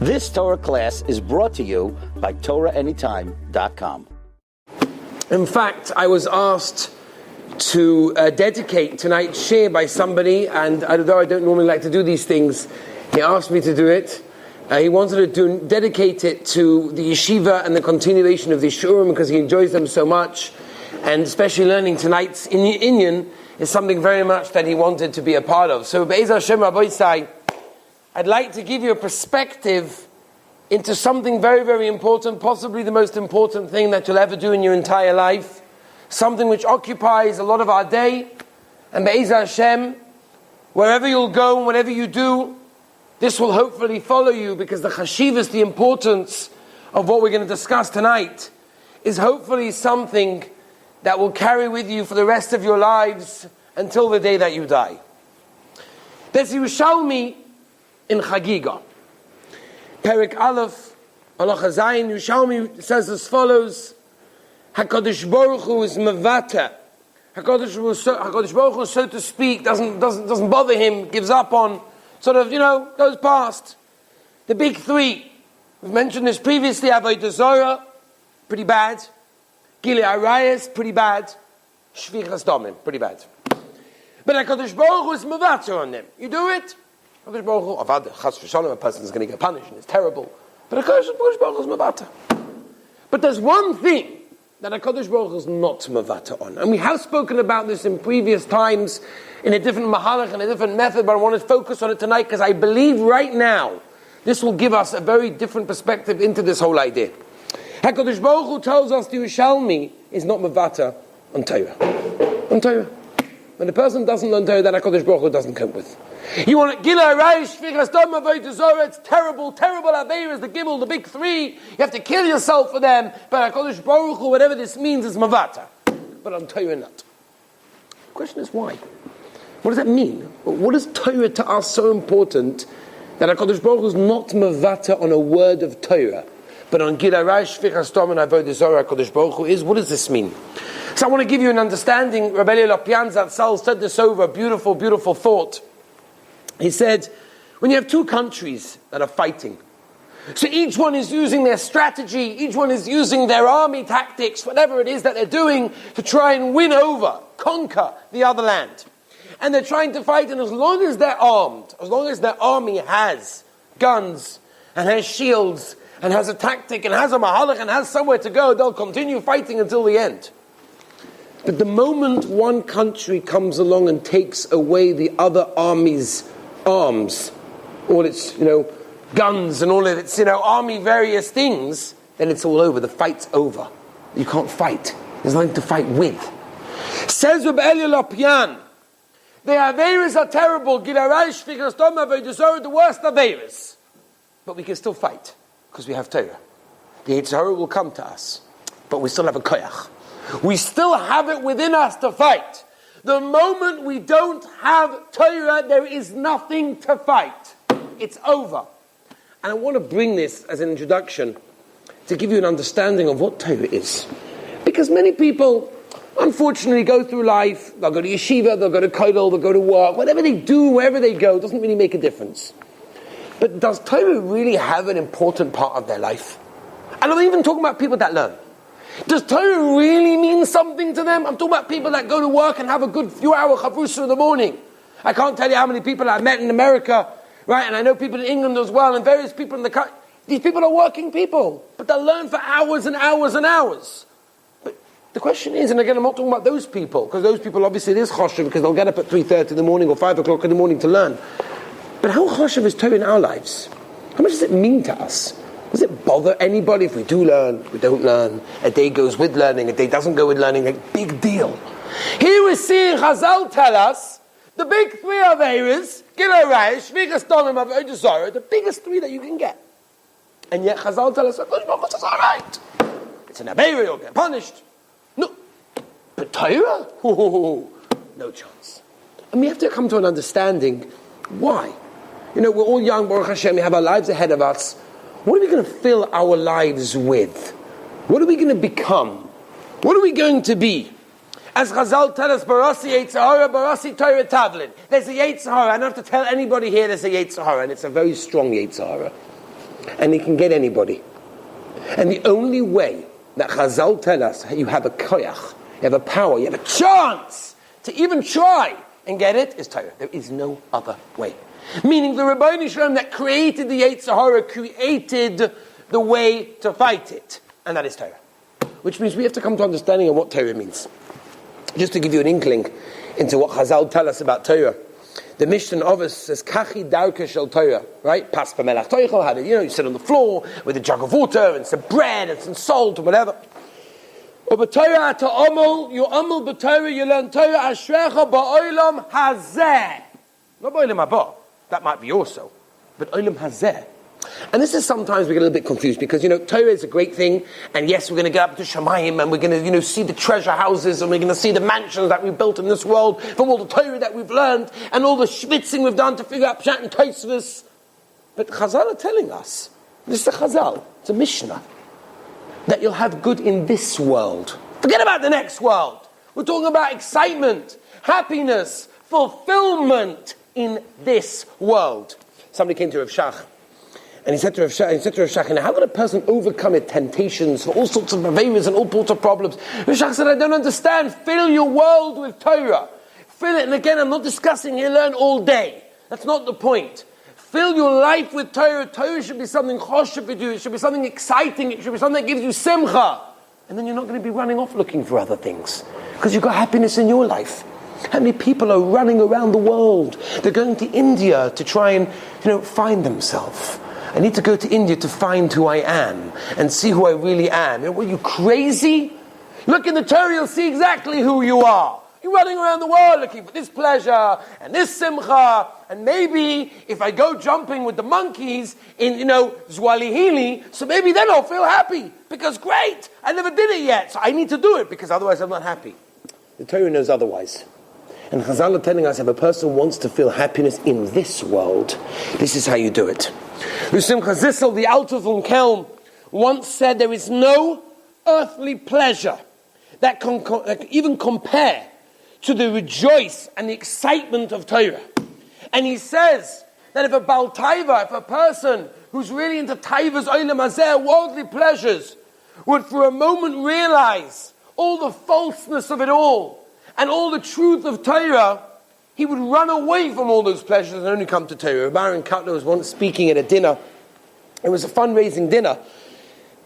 This Torah class is brought to you by TorahAnytime.com. In fact, I was asked to dedicate tonight's share by somebody, and although I don't normally like to do these things, he asked me to do it. He wanted to dedicate it to the yeshiva and the continuation of the shiurim because he enjoys them so much, and especially learning tonight's inyan is something very much that he wanted to be a part of. So, Be'ez Hashem Rabbi Sai, I'd like to give you a perspective into something very, very important, possibly the most important thing that you'll ever do in your entire life, something which occupies a lot of our day, and Be'ez Hashem, wherever you'll go and whatever you do, this will hopefully follow you, because the chashivas, the importance of what we're going to discuss tonight, is hopefully something that will carry with you for the rest of your lives until the day that you die. There's Yerushalmi in Chagiga. Perek Aleph, Halacha Zayin, Yerushalmi says as follows: HaKadosh Baruch Hu is mevata. HaKadosh Baruch Hu, so to speak, doesn't bother him, gives up on, sort of, goes past the big three. We've mentioned this previously. Avodah Zarah, pretty bad. Gilui Arayos, pretty bad. Shvichas Damim, pretty bad. But HaKadosh Baruch Hu is mevata on them. You do it, HaKadosh Baruch Hu, avad chas v'shalom, a person is going to get punished and it's terrible. But HaKadosh Baruch Hu is mevata. But there's one thing that HaKadosh Baruch Hu is not mevata on. And we have spoken about this in previous times in a different mahalach and a different method, but I want to focus on it tonight because I believe right now this will give us a very different perspective into this whole idea. HaKadosh Baruch Hu tells us the Yerushalmi is not mevata on Torah. On Torah. When a person doesn't learn Torah, that HaKadosh Baruch Hu doesn't cope with. You want Gilui Arayos, Shvichas Damim, Avodah Zarah, it's terrible Aveiros, the Gimel, the big three, you have to kill yourself for them, but HaKadosh Baruch Hu, whatever this means, is mevata. But on Torah not. The question is why? What does that mean? What is Torah to us so important that HaKadosh Baruch Hu is not mevata on a word of Torah, but on Gilui Arayos, Shvichas Damim, Avodah Zarah, HaKadosh Baruch Hu is? What does this mean? So I want to give you an understanding. Rabbi Avi Wiesenfeld said this over, a beautiful, beautiful thought. He said, when you have two countries that are fighting, so each one is using their strategy, each one is using their army tactics, whatever it is that they're doing to try and win over, conquer the other land. And they're trying to fight, and as long as they're armed, as long as their army has guns, and has shields, and has a tactic, and has a mahalach, and has somewhere to go, they'll continue fighting until the end. But the moment one country comes along and takes away the other army's arms, all its, guns and all of its, army various things, then it's all over. The fight's over. You can't fight. There's nothing to fight with. Says Rabbi Avi, the Aveiros are terrible. Gilui Arayos, Shvichas Damim, Avodah Zarah, the worst Aveiros. But we can still fight, because we have Torah. The Yetzer Hara will come to us, but we still have a koyach. We still have it within us to fight. The moment we don't have Torah, there is nothing to fight. It's over. And I want to bring this as an introduction to give you an understanding of what Torah is. Because many people, unfortunately, go through life, they'll go to yeshiva, they'll go to kollel, they'll go to work, whatever they do, wherever they go, doesn't really make a difference. But does Torah really have an important part of their life? And I'm even talking about people that learn. Does Torah really mean something to them? I'm talking about people that go to work and have a good few hour chavrusa in the morning. I can't tell you how many people I've met in America, right? And I know people in England as well, and various people in the country. These people are working people, but they'll learn for hours and hours and hours. But the question is, and again, I'm not talking about those people, because those people obviously it is choshev, because they'll get up at 3:30 in the morning or 5 o'clock in the morning to learn. But how choshev is Torah in our lives? How much does it mean to us? Does it bother anybody if we do learn, we don't learn? A day goes with learning, a day doesn't go with learning. A big deal. Here we're seeing Chazal tell us the big three Aveiros, Gilui Arayos, Shvichas Damim, Avodah Zarah, the biggest three that you can get. And yet Chazal tell us, it's all right. It's an Aveiro, you'll get punished. No. But Torah? No chance. And we have to come to an understanding why. We're all young, Baruch Hashem, we have our lives ahead of us. What are we going to fill our lives with? What are we going to become? What are we going to be? As Chazal tell us, Barasi Yetzer Hara, Barasi Torah Tavlin. There's a Yetzer Hara. I don't have to tell anybody here there's a Yetzer Hara, and it's a very strong Yetzer Hara. and he can get anybody. And the only way that Chazal tell us you have a koyach, you have a power, you have a chance to even try and get it is Torah. There is no other way. Meaning the Rebbeinu Shalom that created the Yetzer Hara created the way to fight it. And that is Torah. Which means we have to come to understanding of what Torah means. Just to give you an inkling into what Chazal tell us about Torah. The Mishnah of us says, Kachi Darka Shel Torah, right? Pas B'melach Toichel, how you sit on the floor with a jug of water and some bread and some salt or whatever. Or b'Torah ta'omol, you omol b'Torah, you learn Torah, ashrecha ba'olam hazeh. Not ba'olam haba, that might be also, but olam hazeh. And this is sometimes we get a little bit confused because, Torah is a great thing, and yes, we're going to get up to Shamayim, and we're going to, see the treasure houses, and we're going to see the mansions that we've built in this world, from all the Torah that we've learned, and all the schwitzing we've done to figure out Pshat and Tosfos. But Chazal are telling us, this is a Chazal, it's a Mishnah, that you'll have good in this world. Forget about the next world. We're talking about excitement, happiness, fulfillment in this world. Somebody came to Rav Shach, and he said to Rav Shach, how can a person overcome its temptations for all sorts of averas and all sorts of problems? Rav Shach said, I don't understand. Fill your world with Torah. Fill it, and again, I'm not discussing here, learn all day. That's not the point. Fill your life with Torah. Torah should be something choshev for you. It should be something exciting. It should be something that gives you simcha. And then you're not going to be running off looking for other things. Because you've got happiness in your life. How many people are running around the world? They're going to India to try and, find themselves. I need to go to India to find who I am and see who I really am. Were you crazy? Look in the Torah, you'll see exactly who you are. You're running around the world looking for this pleasure and this simcha, and maybe if I go jumping with the monkeys in, Zwalihili, so maybe then I'll feel happy, because great, I never did it yet, so I need to do it, because otherwise I'm not happy. The Torah knows otherwise. And Chazal are telling us if a person wants to feel happiness in this world, this is how you do it. Simcha Zissel, the Alter von Kelm, once said there is no earthly pleasure that can even compare to the rejoice and the excitement of Torah. And he says that if a Baal Taiva, if a person who's really into Taiva's Olam Hazeh, worldly pleasures, would for a moment realize all the falseness of it all and all the truth of Torah, he would run away from all those pleasures and only come to Torah. Baron Cutler was once speaking at a dinner. It was a fundraising dinner.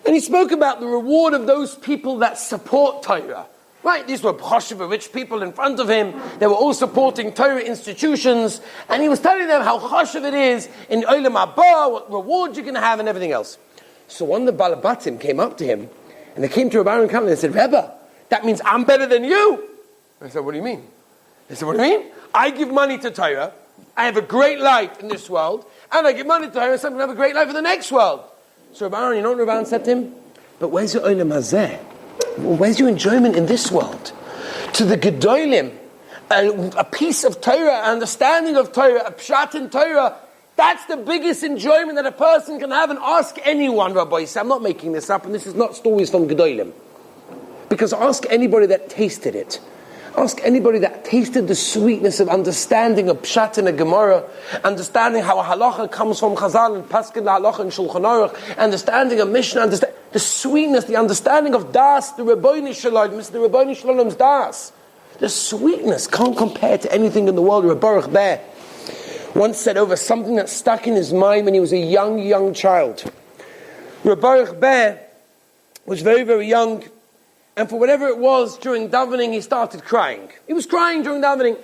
And he spoke about the reward of those people that support Torah. Right, these were choshev, rich people in front of him. They were all supporting Torah institutions. And he was telling them how choshev it is in Olam Haba, what rewards you're going to have and everything else. So one of the Balabatim came up to him, and they came to Rabbi Avi Wiesenfeld and said, Rebbe, that means I'm better than you. I said, what do you mean? They said, what do you mean? I give money to Torah, I have a great life in this world, and I give money to Torah, so I'm going to have a great life in the next world. So Rabbi Aaron, you know what Rabbi Aaron said to him? But where's your Olam Hazeh? Where's your enjoyment in this world? To the Gedolim, a piece of Torah, an understanding of Torah, a pshat in Torah, that's the biggest enjoyment that a person can have. And ask anyone, Rabbi Yisrael, I'm not making this up, and this is not stories from Gedolim. Because ask anybody that tasted it. Ask anybody that tasted the sweetness of understanding a pshat in a Gemara, understanding how a halacha comes from Chazal and Paskin la halacha and Shulchan Aruch, understanding a Mishnah, the sweetness, the understanding of Das, the Rebbeinu Shalom, the Rebbeinu Shalom's Das. The sweetness can't compare to anything in the world. Rabbi Bear once said over something that stuck in his mind when he was a young child. Rabbi Bear was very, very young. And for whatever it was, during davening, he started crying. He was crying during davening.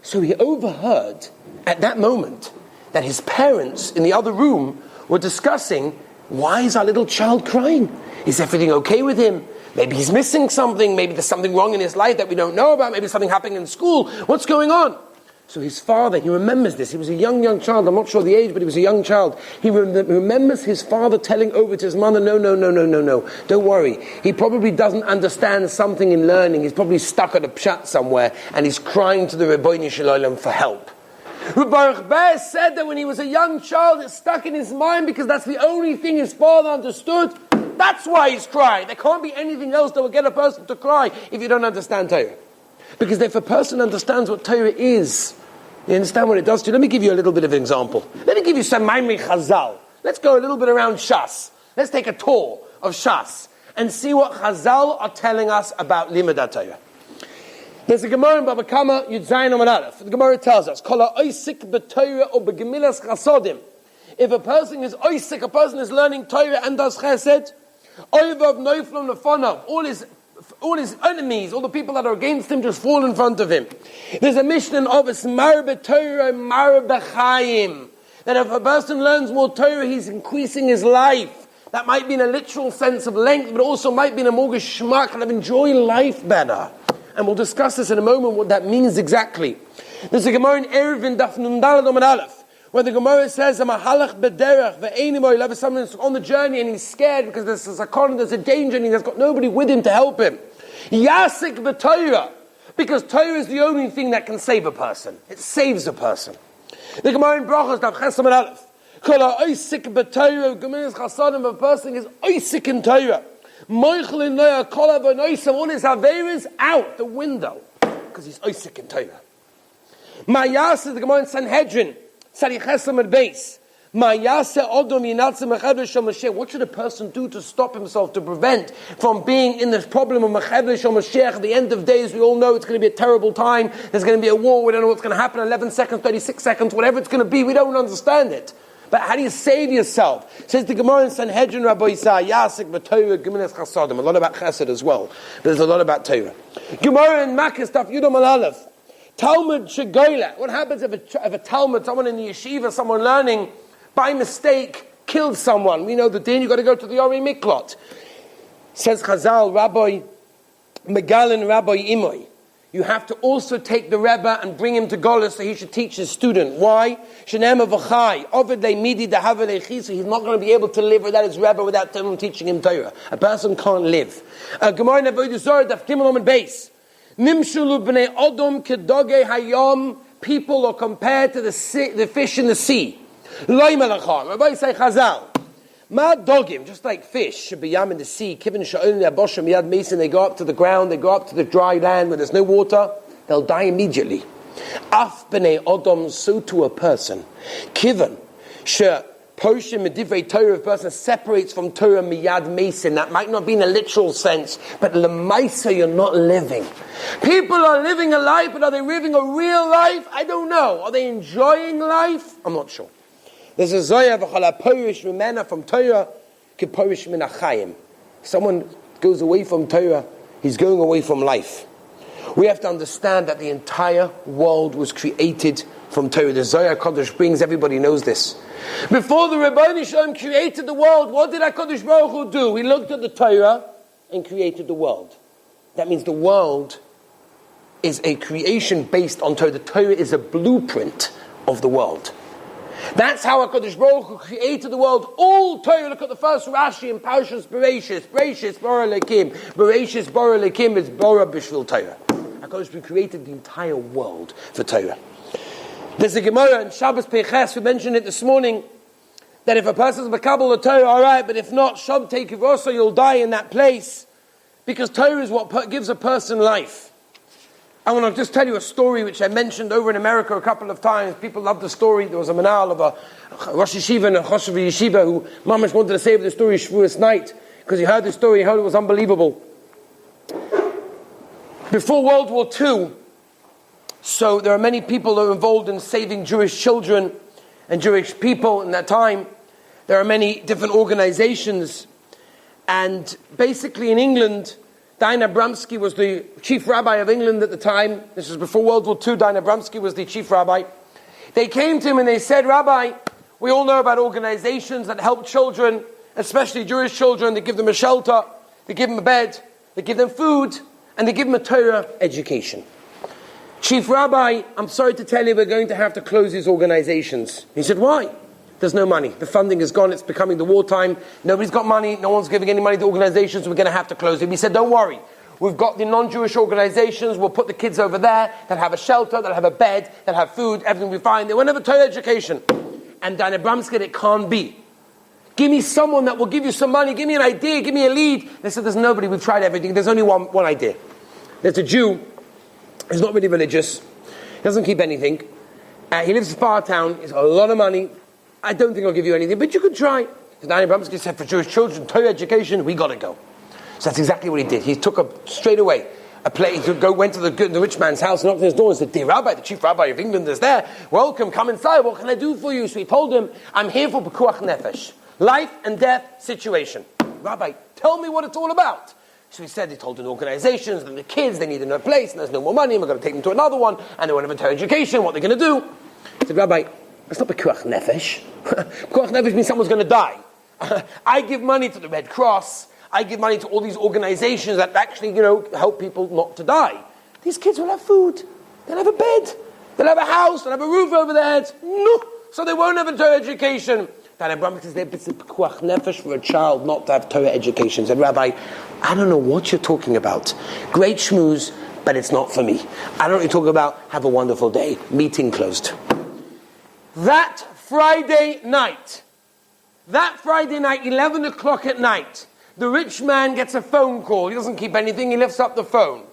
So he overheard, at that moment, that his parents in the other room were discussing, why is our little child crying? Is everything okay with him? Maybe he's missing something. Maybe there's something wrong in his life that we don't know about. Maybe something happening in school. What's going on? So his father, he remembers this. He was a young child. I'm not sure the age, but he was a young child. He remembers his father telling over to his mother, no. Don't worry. He probably doesn't understand something in learning. He's probably stuck at a pshat somewhere, and he's crying to the Rebbeinu Shalom for help. Rabbi Bear said that when he was a young child, it stuck in his mind because that's the only thing his father understood. That's why he's crying. There can't be anything else that will get a person to cry if you don't understand Torah. Because if a person understands what Torah is, you understand what it does to you. Let me give you a little bit of an example. Let me give you some Maimei Chazal. Let's go a little bit around Shas. Let's take a tour of Shas and see what Chazal are telling us about Limud HaTorah. There's a Gemara in Baba Kama, Yud Zayin Amud Aleph. The Gemara tells us, Kol ha'oisik b'Torah or b'gemilas chasodim. If a person is oisik, a person is learning Torah and does chesed, oivav noiflom lefonav, all his enemies, all the people that are against him, just fall in front of him. There's a mission of it's mar b'Torah, mar b'chaim. That if a person learns more Torah, he's increasing his life. That might be in a literal sense of length, but also might be in a more geschmack, kind of enjoy life better. And we'll discuss this in a moment, what that means exactly. There's a Gemara in Eruvin, Daf Nun Daled Amud Aleph, where the Gemara says, "I'm a halach b'derech ve'enimo." You'll have someone who's on the journey and he's scared because there's a sakon, there's a danger, and he's got nobody with him to help him. Yasik b'Torah, because Torah is the only thing that can save a person. It saves a person. The Gemara in Brachos, Daf Ches Amud Aleph, Kol ha'oisik b'Torah, gemilas chasadim, a person is oisik in Torah. All his Averas out the window because he's oisik in Torah. Ma'yase, the Gemara in Sanhedrin, Sariches Amud Beis. Ma'yase odom yinatze mechevre shel Mashiach. What should a person do to stop himself, to prevent from being in this problem of mechevre shel Mashiach? At the end of days, we all know it's going to be a terrible time. There's going to be a war. We don't know what's going to happen. 11 seconds, 36 seconds, whatever it's going to be. We don't understand it. But how do you save yourself? Says the Gemara in Sanhedrin, Rabbi Yisai, Yasik b'Torah, Gemilas Chasadim. A lot about Chesed as well. But there's a lot about Torah. Gemara in Makkah, Daf Yudam Aleph. Talmud Shegoyla. What happens if a Talmud, someone in the yeshiva, someone learning, by mistake, killed someone? We know the din, you've got to go to the Ori Miklot. Says Chazal, Rabbi Megalin, Rabbi Imoy. You have to also take the Rebbe and bring him to Golus so he should teach his student. Why? He's not going to be able to live without his Rebbe, without him teaching him Torah. A person can't live. Gemara in Avodah Zarah, Daf Gimel Amud Beis. Nimshulu b'nei Odom kedoge hayom. People are compared to the fish in the sea. Loi melacham. Rabbi say Chazal. Ma dogim, just like fish, should be yam in the sea. Kivin sha'olim yaboshem yad mason. They go up to the ground, they go up to the dry land where there's no water. They'll die immediately. Af b'nei odom, so to a person. Kivin she poshim medivrei Torah. A person separates from Torah miyad mason. That might not be in a literal sense, but lemaisa, you're not living. People are living a life, but are they living a real life? I don't know. Are they enjoying life? I'm not sure. There's a Zoya v'chala porish v'mena from Torah ki porish min achayim. Someone goes away from Torah, he's going away from life. We have to understand that the entire world was created from Torah. The Zoya Kodesh brings, everybody knows this. Before the Rebbeinu Shalom created the world, what did HaKadosh Baruch Hu do? He looked at the Torah and created the world. That means the world is a creation based on Torah. The Torah is a blueprint of the world. That's how HaKadosh Baruch Hu created the world. All Torah, look at the first Rashi in Parshas Bereshis. Bereshis bara lekim. Bereshis bara lekim is bara b'shvil Torah. HaKadosh Baruch Hu created the entire world for Torah. There's a Gemara in Shabbos Peiches, we mentioned it this morning, that if a person's makabel the Torah, alright, but if not, Shab take Kivosa, you'll die in that place. Because Torah is what gives a person life. I want to just tell you a story which I mentioned over in America a couple of times. People love the story. There was a manal of a Rosh Yeshiva and a Rosh Yeshiva who Mamash wanted to save the story Shavuos night because he heard the story, he heard it was unbelievable. Before World War II, so there are many people that are involved in saving Jewish children and Jewish people in that time. There are many different organizations. And basically in England, Diana Abramsky was the chief rabbi of England at the time. This was before World War II. Diana Abramsky was the chief rabbi. They came to him and they said, Rabbi, we all know about organizations that help children, especially Jewish children. They give them a shelter, they give them a bed, they give them food, and they give them a Torah education. Chief Rabbi, I'm sorry to tell you, we're going to have to close these organizations. He said, why? There's no money. The funding is gone. It's becoming the wartime. Nobody's got money. No one's giving any money to organizations. We're going to have to close them. He said, don't worry. We've got the non-Jewish organizations. We'll put the kids over there that have a shelter, that have a bed, that have food. Everything will be fine. They won't have a Torah education. And Dan Abram said, it can't be. Give me someone that will give you some money. Give me an idea. Give me a lead. They said, there's nobody. We've tried everything. There's only one idea. There's a Jew. He's not really religious. He doesn't keep anything. He lives in a far town. He's got a lot of money. I don't think I'll give you anything, but you could try. Daniel Abramsky said, for Jewish children, Torah education, we got to go. So that's exactly what he did. He took up straight away a plate. He went to the rich man's house, knocked on his door and said, dear Rabbi, the chief rabbi of England is there. Welcome, come inside. What can I do for you? So he told him, I'm here for Pekuach Nefesh. Life and death situation. Rabbi, tell me what it's all about. So he said, he told the organizations and the kids, they need another place, and there's no more money, and we're going to take them to another one, and they won't have a Torah education, what they're going to do. He said, Rabbi, that's not Pekuach Nefesh. Pekuach Nefesh means someone's going to die. I give money to the Red Cross. I give money to all these organizations that actually, help people not to die. These kids will have food. They'll have a bed. They'll have a house. They'll have a roof over their heads. No. So they won't have a Torah education. Dan Abraham says, it's a pekuach nefesh for a child not to have Torah education. He said, Rabbi, I don't know what you're talking about. Great schmooze, but it's not for me. I don't know what you're talking about. Have a wonderful day. Meeting closed. That Friday night, 11 o'clock at night, the rich man gets a phone call. He doesn't keep anything. He lifts up the phone.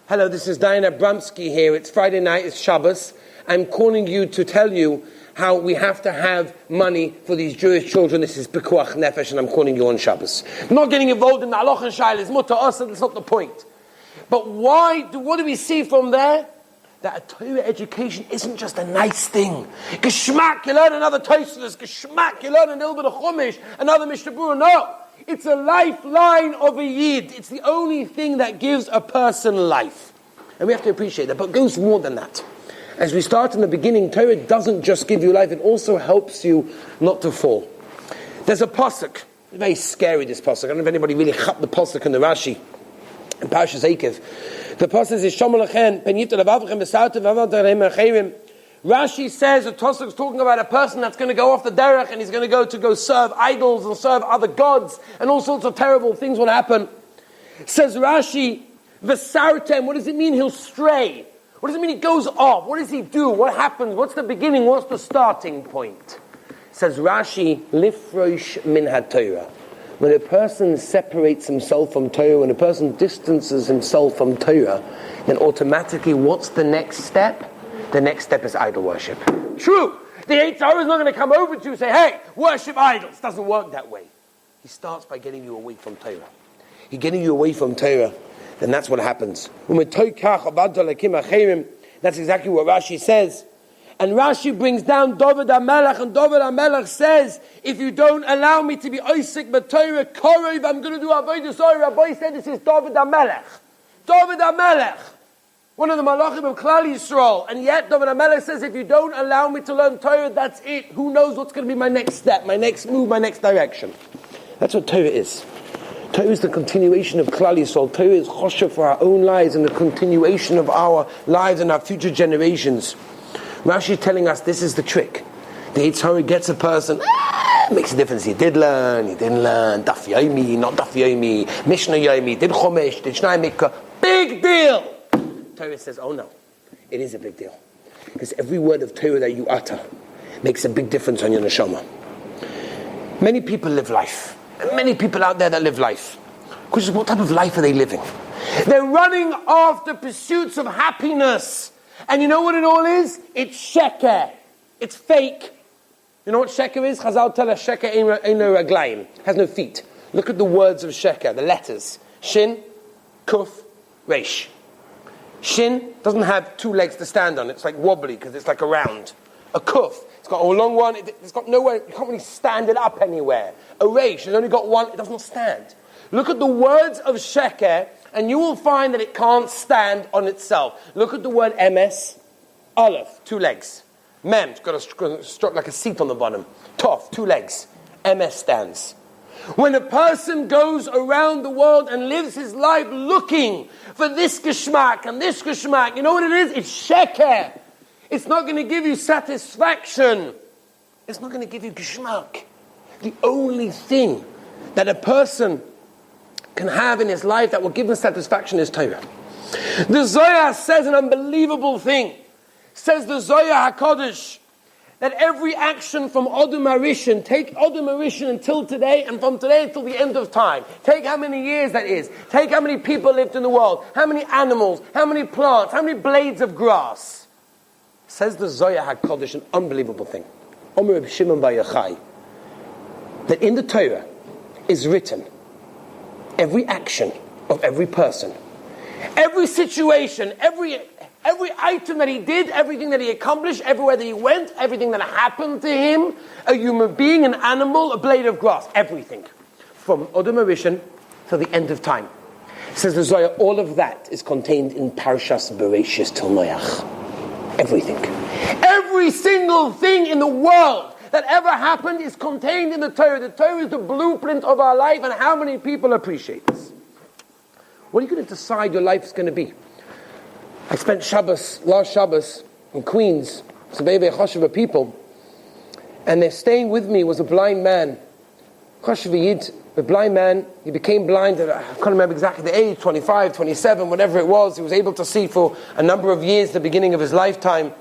Hello, this is Diana Abramsky here. It's Friday night. It's Shabbos. I'm calling you to tell you how we have to have money for these Jewish children. This is Pekuach Nefesh, and I'm calling you on Shabbos. I'm not getting involved in the halacha and shaylas, mutter asa, that's not the point. But what do we see from there? That a Torah education isn't just a nice thing. Geschmack, you learn another Tosfos. Geschmack, you learn a little bit of Chumash, another Mishnah Berurah. No, it's a lifeline of a Yid. It's the only thing that gives a person life. And we have to appreciate that, but it goes more than that. As we start in the beginning, Torah doesn't just give you life, it also helps you not to fall. There's a Posek. It's very scary, this Posek. I don't know if anybody really chap the Posek in the Rashi, in Parshas Eikev. The Posek is Shomol Lechen, Pen Yifta Levavchem Besartem Vavadalem Acherim. Rashi says, the Tosek is talking about a person that's going to go off the derech, and he's going to go serve idols and serve other gods, and all sorts of terrible things will happen. Says Rashi, Vesartem, what does it mean he'll stray? What does it mean he goes off? What does he do? What happens? What's the beginning? What's the starting point? Says Rashi, Lifrosh min HaTorah. When a person separates himself from Torah, when a person distances himself from Torah, then automatically what's the next step? The next step is idol worship. True. The HaTorah is not going to come over to you and say, hey, worship idols. It doesn't work that way. He starts by getting you away from Torah. He's getting you away from Torah. Then that's what happens. That's exactly what Rashi says. And Rashi brings down David HaMelech, and David HaMelech says, if you don't allow me to be Oisik B'Torah, Korov, I'm going to do Avodah Zarah. Rabbi said this is David HaMelech. David HaMelech, one of the Malachim of Klal Yisrael. And yet David HaMelech says, if you don't allow me to learn Torah, that's it. Who knows what's going to be my next step, my next move, my next direction. That's what Torah is. Torah is the continuation of Klal Yisrael. Torah is choshev for our own lives and the continuation of our lives and our future generations. Rashi is telling us this is the trick. The HaTorah gets a person, makes a difference. He did learn, he didn't learn, Daf Yomi, not Daf Yomi, Mishnah Yomi, did Chomesh, did Shnai Mikra. Big deal! Torah says, oh no, it is a big deal. Because every word of Torah that you utter makes a big difference on your neshama. Many people live life. Many people out there that live life. Because what type of life are they living? They're running after pursuits of happiness. And you know what it all is? It's sheker. It's fake. You know what sheker is? Chazal tell us sheker ain't no raglayim. Has no feet. Look at the words of sheker, the letters. Shin, kuf, reish. Shin doesn't have two legs to stand on. It's like wobbly because it's like a round. A kuf, it's got a long one. It's got nowhere. You can't really stand it up anywhere. A reish, it's only got one. It doesn't stand. Look at the words of sheker, and you will find that it can't stand on itself. Look at the word emes, aleph, two legs. Mem, it's got a stroke like a seat on the bottom. Tov, two legs. Emes stands. When a person goes around the world and lives his life looking for this geschmack and this geschmack, you know what it is? It's sheker. It's not going to give you satisfaction. It's not going to give you geschmack. The only thing that a person can have in his life that will give him satisfaction is Torah. The Zohar says an unbelievable thing. Says the Zohar HaKadosh that every action from Odom Harishon, take Odom Harishon until today, and from today until the end of time. Take how many years that is. Take how many people lived in the world. How many animals, how many plants, how many blades of grass. Says the Zohar HaKadosh, an unbelievable thing. Omer Reb Shimon Bar Yochai, that in the Torah is written every action of every person, every situation, every item that he did, everything that he accomplished, everywhere that he went, everything that happened to him, a human being, an animal, a blade of grass, everything. From Adam HaRishon till the end of time. Says the Zohar, all of that is contained in Parshas Bereshis till Noach. Everything. Every single thing in the world that ever happened is contained in the Torah. The Torah is the blueprint of our life, and how many people appreciate this? What are you going to decide your life is going to be? I spent last Shabbos in Queens, some very chashuva people, and they're staying with me was a blind man, chashuva yid, a blind man. He became blind at, I can't remember exactly the age, 25, 27, whatever it was. He was able to see for a number of years, the beginning of his lifetime.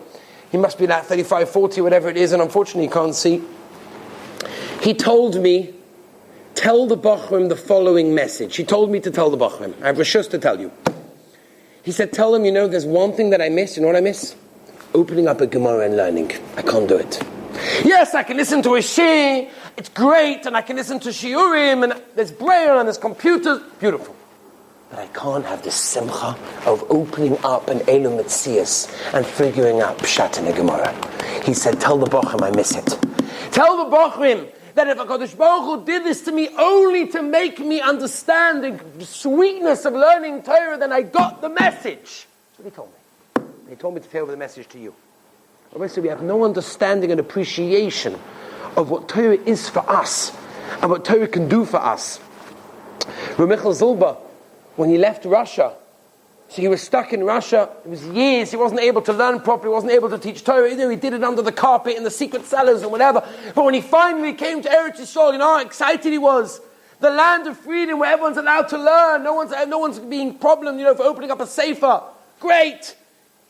He must be like 35, 40, whatever it is, and unfortunately he can't see. He told me, tell the Bachrim the following message. He told me to tell the Bachrim. I have reshus to tell you. He said, tell them, there's one thing that I miss. You know what I miss? Opening up a Gemara and learning. I can't do it. Yes, I can listen to a shir. It's great, and I can listen to shiurim, and there's braille, and there's computers. Beautiful. But I can't have the simcha of opening up an Elul Metzias and figuring out Pshat in a Gemara. He said, tell the Bachrim I miss it. Tell the Bachrim that if HaKadosh Baruch Hu did this to me only to make me understand the sweetness of learning Torah, then I got the message. That's what he told me. He told me to tell the message to you. So we have no understanding and appreciation of what Torah is for us and what Torah can do for us. Rav Michal Zilber, when he left Russia, so he was stuck in Russia. It was years. He wasn't able to learn properly. He wasn't able to teach Torah. He did it under the carpet in the secret cellars and whatever. But when he finally came to Eretz Yisrael, how excited he was. The land of freedom where everyone's allowed to learn. No one's being problem, for opening up a sefer. Great.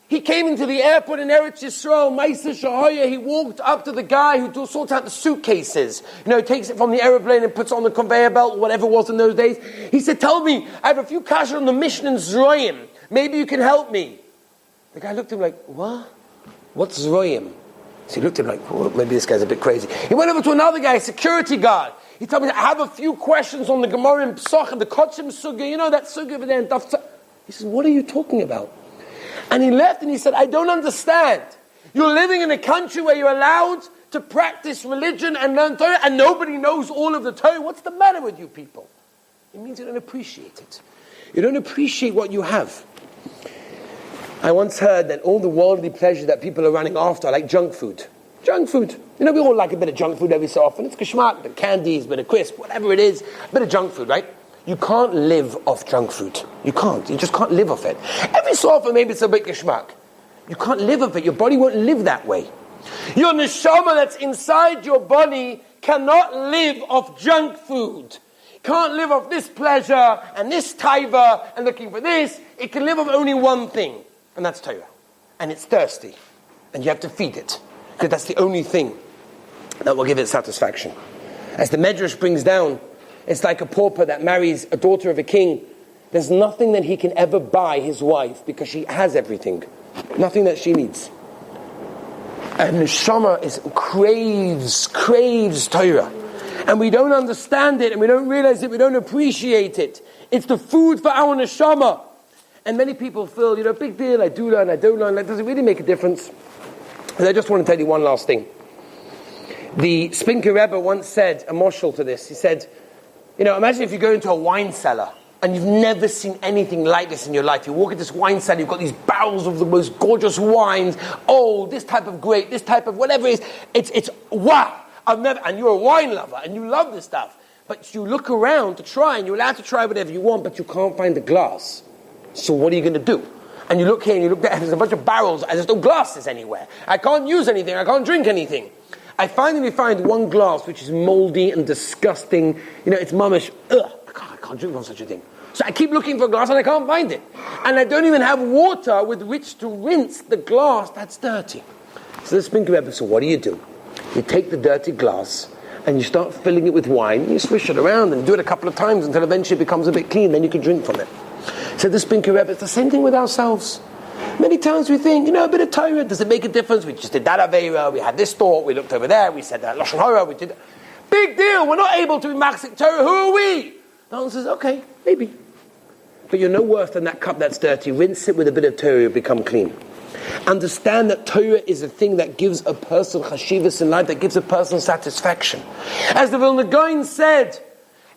He came into the airport in Eretz Yisrael, Ma'aseh Shahaya. He walked up to the guy who sorts out the suitcases. Takes it from the aeroplane and puts it on the conveyor belt, whatever it was in those days. He said, tell me, I have a few kashrus on the mission in Zroim. Maybe you can help me. The guy looked at him like, what? What's Zroim? So he looked at him like, maybe this guy's a bit crazy. He went over to another guy, a security guard. He told me, I have a few questions on the Gemara in Pesach and the Kotzim Sugya, that Sugya over there in Daf. He says, what are you talking about? And he left and he said, I don't understand. You're living in a country where you're allowed to practice religion and learn Torah, and nobody knows all of the Torah. What's the matter with you people? It means you don't appreciate it. You don't appreciate what you have. I once heard that all the worldly pleasures that people are running after are like junk food. Junk food. We all like a bit of junk food every so often. It's geschmack, a bit of candies, a bit of crisp, whatever it is. A bit of junk food, right? You can't live off junk food. You can't. You just can't live off it. Every so often, maybe it's a bit geschmack. You can't live off it. Your body won't live that way. Your neshama that's inside your body cannot live off junk food. Can't live off this pleasure and this taiva and looking for this. It can live off only one thing, and that's Torah. And it's thirsty. And you have to feed it. Because that's the only thing that will give it satisfaction. As the Medrash brings down, it's like a pauper that marries a daughter of a king. There's nothing that he can ever buy his wife because she has everything. Nothing that she needs. And neshama craves Torah. And we don't understand it, and we don't realize it, we don't appreciate it. It's the food for our neshama. And many people feel, big deal, I do learn, I don't learn. That doesn't really make a difference. And I just want to tell you one last thing. The Spinker Rebbe once said a moshel to this. He said, imagine if you go into a wine cellar and you've never seen anything like this in your life. You walk into this wine cellar, you've got these barrels of the most gorgeous wines. Oh, this type of grape, this type of whatever it is. It's wow. And you're a wine lover and you love this stuff. But you look around to try, and you're allowed to try whatever you want, but you can't find the glass. So what are you going to do? And you look here and you look there, and there's a bunch of barrels, and there's no glasses anywhere. I can't use anything, I can't drink anything. I finally find one glass which is moldy and disgusting. It's mamish. I can't drink from such a thing. So I keep looking for a glass and I can't find it. And I don't even have water with which to rinse the glass that's dirty. So the Spinker Rebbe, so what do? You take the dirty glass and you start filling it with wine, and you swish it around and do it a couple of times until eventually it becomes a bit clean, then you can drink from it. So the Spinker Rebbe, it's the same thing with ourselves. Many times we think, a bit of Torah, does it make a difference? We just did that Aveira, we had this thought, we looked over there, we said that Lashon Hara, we did that. Big deal, we're not able to be Machzik Torah, who are we? The answer says, okay, maybe. But you're no worse than that cup that's dirty. Rinse it with a bit of Torah, you'll become clean. Understand that Torah is a thing that gives a person chashivas in life, that gives a person satisfaction. As the Vilna Gaon said,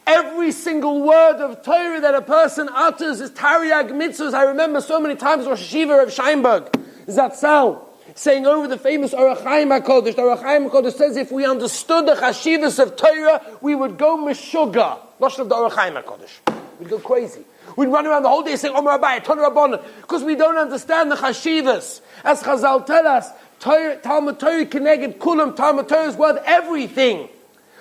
every single word of Torah that a person utters is Tariag Mitzvahs. I remember so many times Rosh Yeshiva of Scheinberg, Zatzal, saying over the famous Orach Chaim HaKodesh. The Orach Chaim HaKodesh says if we understood the chashivas of Torah, we would go meshuga. Lashon of the Orach Chaim HaKodesh. We'd go crazy. We'd run around the whole day saying, Omer Abai, Torah Rabbanon, because we don't understand the chashivas. As Chazal tell us, Talmud Torah Keneged Kulam, Talmud Torah is worth everything.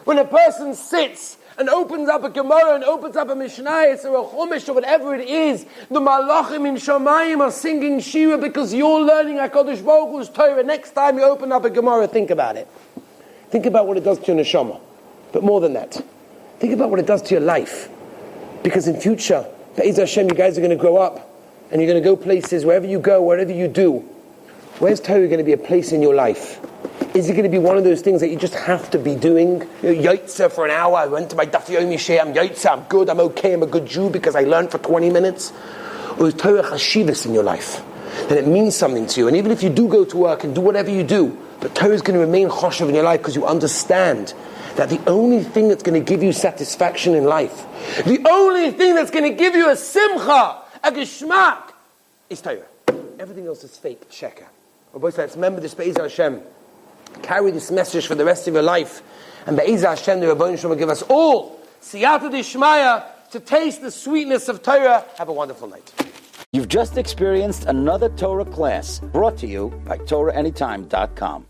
When a person sits and opens up a Gemara and opens up a Mishnah or a Chumash or whatever it is, the Malachim in Shamayim are singing Shira because you're learning HaKadosh Baruch Hu's Torah. Next time you open up a Gemara, think about it. Think about what it does to your neshama. But more than that, think about what it does to your life. Because in future, Be'ez Hashem, you guys are going to grow up and you're going to go places, wherever you go, wherever you do. Where's Torah going to be a place in your life? Is it going to be one of those things that you just have to be doing? Yaitza for an hour, I went to my Daf Yomi Sheh, I'm Yaitza, I'm good, I'm okay, I'm a good Jew because I learned for 20 minutes? Or is Torah chashivas in your life? Then it means something to you. And even if you do go to work and do whatever you do, but Torah is going to remain choshev in your life because you understand that the only thing that's going to give you satisfaction in life, the only thing that's going to give you a simcha, a geschmack, is Torah. Everything else is fake, sheker. Let's remember this Be'ez Hashem. Carry this message for the rest of your life. And Be'ez Hashem, the Rabbi Shalom will give us all siyata d'shmaya to taste the sweetness of Torah. Have a wonderful night. You've just experienced another Torah class brought to you by TorahAnytime.com.